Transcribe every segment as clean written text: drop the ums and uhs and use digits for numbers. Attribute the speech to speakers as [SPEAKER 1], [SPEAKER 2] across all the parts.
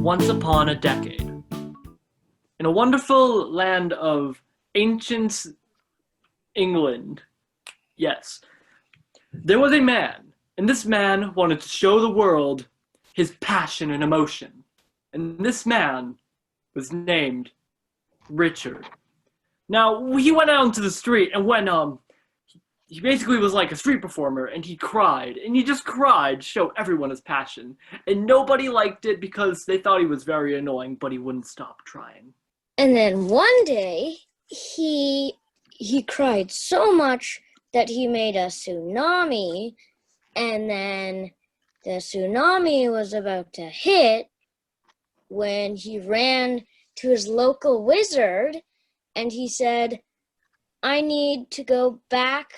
[SPEAKER 1] once upon a decade, in a wonderful land of ancient England, yes, there was a man, and this man wanted to show the world his passion and emotion. And this man was named Richard. Now, he went out into the street, and he basically was like a street performer, and he cried, and he just cried to show everyone his passion. And nobody liked it because they thought he was very annoying, but he wouldn't stop trying.
[SPEAKER 2] And then one day, he cried so much that he made a tsunami, and then the tsunami was about to hit when he ran to his local wizard, and he said, I need to go back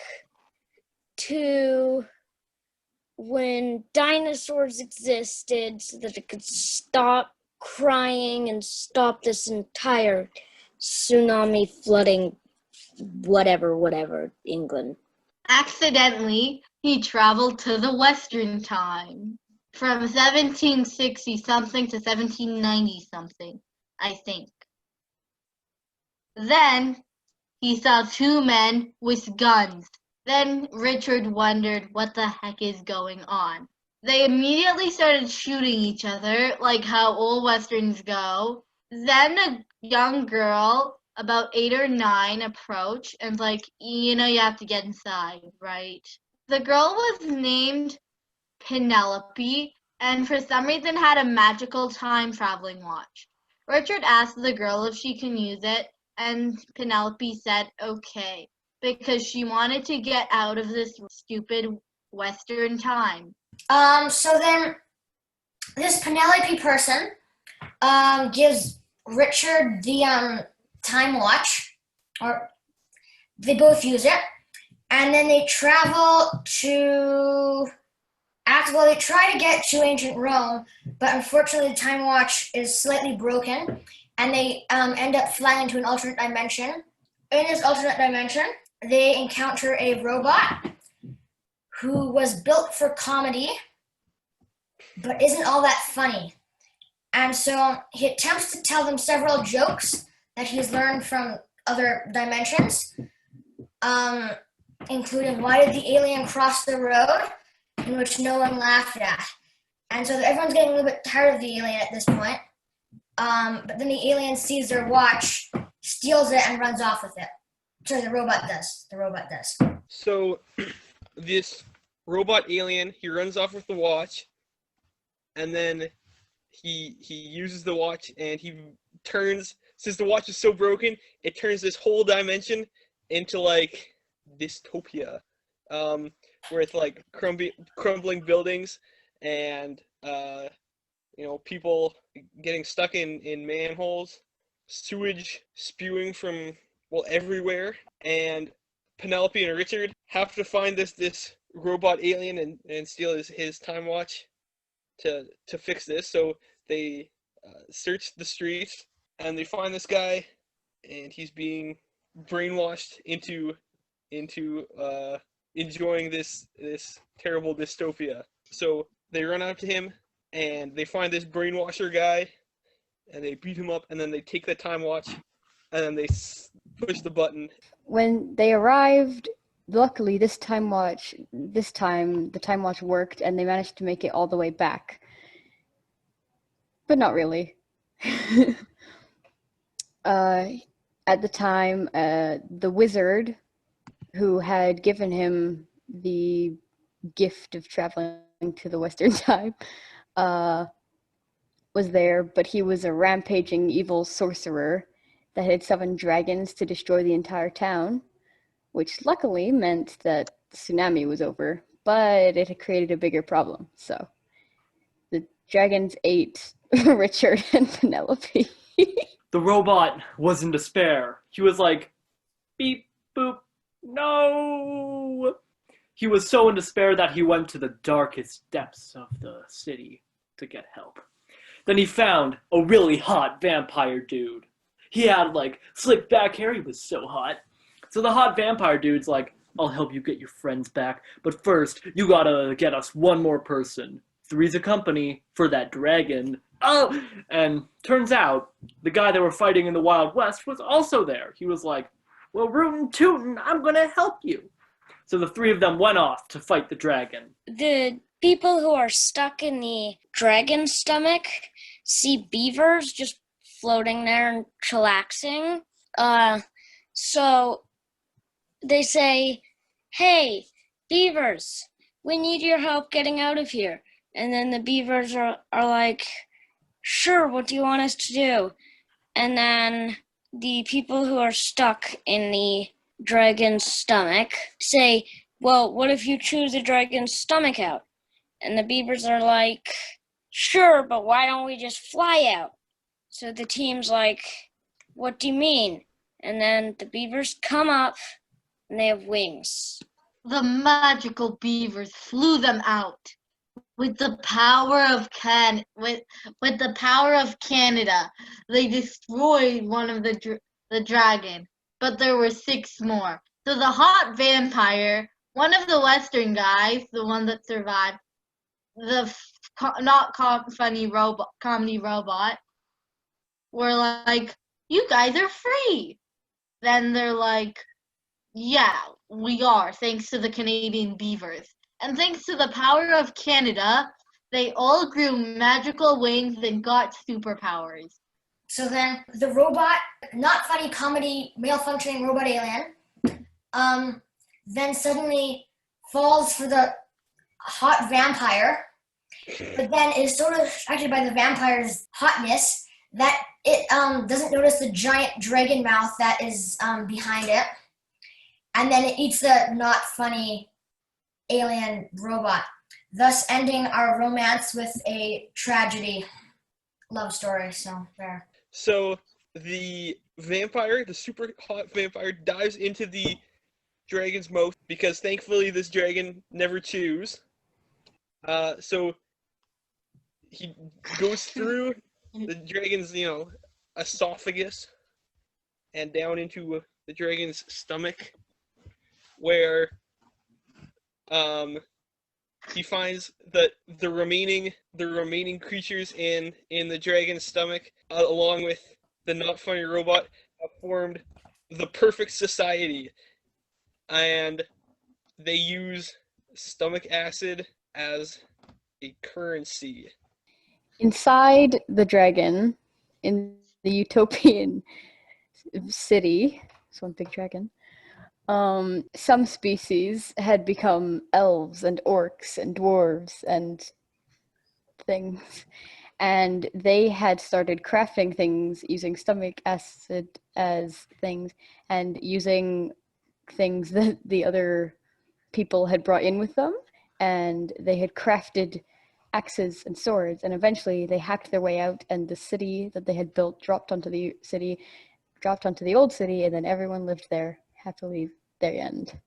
[SPEAKER 2] to when dinosaurs existed so that it could stop crying and stop this entire tsunami flooding whatever, England.
[SPEAKER 3] Accidentally, he traveled to the Western time from 1760 something to 1790 something, I think. Then he saw two men with guns. Then Richard wondered what the heck is going on. They immediately started shooting each other, like how old Westerns go. Then a young girl, about 8 or 9, approached and like, you have to get inside, right? The girl was named Penelope, and for some reason had a magical time traveling watch. Richard asked the girl if she can use it, and Penelope said okay, because she wanted to get out of this stupid Western time.
[SPEAKER 4] So then this Penelope person gives Richard the time watch, or they both use it, and then they travel to they try to get to ancient Rome, but unfortunately the time watch is slightly broken, and they end up flying into an alternate dimension. In this alternate dimension, they encounter a robot who was built for comedy, but isn't all that funny. And so he attempts to tell them several jokes that he's learned from other dimensions, including why did the alien cross the road, in which no one laughed at. And so everyone's getting a little bit tired of the alien at this point. But then the alien sees their watch, steals it, and runs off with it. Sorry, the robot does.
[SPEAKER 5] So this robot alien, he runs off with the watch, and then he uses the watch, and he turns, since the watch is so broken, it turns this whole dimension into like dystopia, where it's like crumbling buildings and people getting stuck in manholes, sewage spewing from everywhere, and Penelope and Richard have to find this robot alien and steal his time watch to fix this. So they search the streets and they find this guy, and he's being brainwashed into enjoying this terrible dystopia. So they run out to him and they find this brainwasher guy and they beat him up, and then they take the time watch and then they push the button.
[SPEAKER 6] When they arrived, luckily the time watch worked and they managed to make it all the way back. But not really. At the time, the wizard who had given him the gift of traveling to the Western time was there, but he was a rampaging evil sorcerer that had summoned dragons to destroy the entire town, which luckily meant that the tsunami was over, but it had created a bigger problem. So the dragons ate Richard and Penelope.
[SPEAKER 1] The robot was in despair. He was like, beep, boop, no! He was so in despair that he went to the darkest depths of the city to get help. Then he found a really hot vampire dude. He had like slick back hair, he was so hot. So the hot vampire dude's like, I'll help you get your friends back, but first you gotta get us one more person. Three's a company for that dragon. oh, and turns out the guy they were fighting in the Wild West was also there. He was like, well, rootin' tootin', I'm gonna help you. So the three of them went off to fight the dragon.
[SPEAKER 2] The people who are stuck in the dragon's stomach see beavers just floating there and chillaxing. So they say, hey, beavers, we need your help getting out of here. And then the beavers are like, sure, what do you want us to do? And then the people who are stuck in the dragon's stomach say, well, what if you chew the dragon's stomach out? And the beavers are like, sure, but why don't we just fly out? So the team's like, what do you mean? And then the beavers come up and they have wings.
[SPEAKER 3] The magical beavers flew them out. With the power of with the power of Canada, they destroyed one of the dragon, but there were 6 more. So the hot vampire, one of the Western guys, the one that survived, the funny robot comedy robot, were like, "You guys are free." Then they're like, "Yeah, we are, thanks to the Canadian beavers." And thanks to the power of Canada, they all grew magical wings and got superpowers.
[SPEAKER 4] So then the robot, not funny comedy, malfunctioning robot alien, then suddenly falls for the hot vampire, but then is so distracted by the vampire's hotness that it doesn't notice the giant dragon mouth that is behind it, and then it eats the not funny alien robot, thus ending our romance with a tragedy love story. So there.
[SPEAKER 5] So the vampire, the super hot vampire, dives into the dragon's mouth because thankfully this dragon never chews. So he goes through the dragon's, esophagus and down into the dragon's stomach, where he finds that the remaining creatures in the dragon's stomach, along with the not funny robot, have formed the perfect society, and they use stomach acid as a currency.
[SPEAKER 6] Inside the dragon, in the utopian city, it's one big dragon, some species had become elves and orcs and dwarves and things, and they had started crafting things using stomach acid as things and using things that the other people had brought in with them, and they had crafted axes and swords, and eventually they hacked their way out, and the city that they had built dropped onto the old city, and then everyone lived there happily. The end.